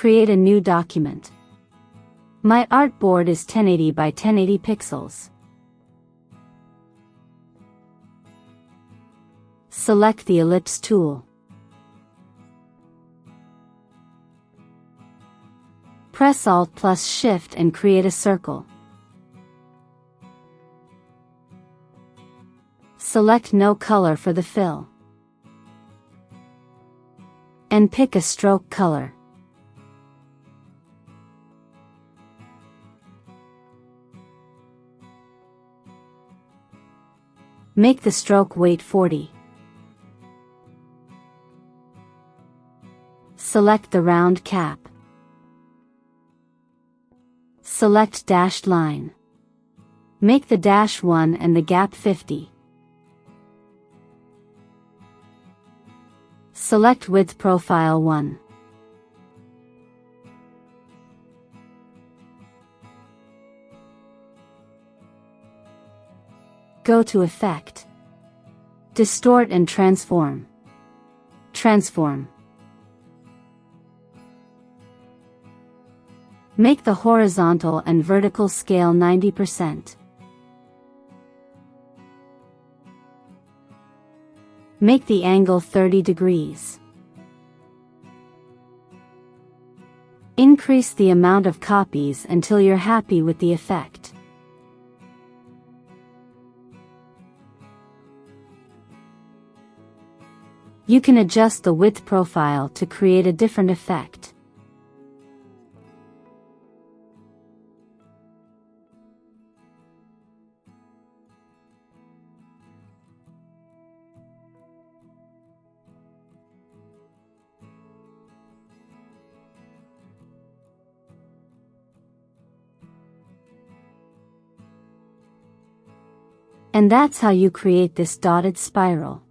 Create a new document. My artboard is 1080 by 1080 pixels. Select the ellipse tool. Press Alt plus Shift and create a circle. Select no color for the fill. And pick a stroke color. Make the stroke weight 40. Select the round cap. Select dashed line. Make the dash 1 and the gap 50. Select width profile 1. Go to Effect. Distort and Transform. Transform. Make the horizontal and vertical scale 90%. Make the angle 30 degrees. Increase the amount of copies until you're happy with the effect. You can adjust the width profile to create a different effect. And that's how you create this dotted spiral.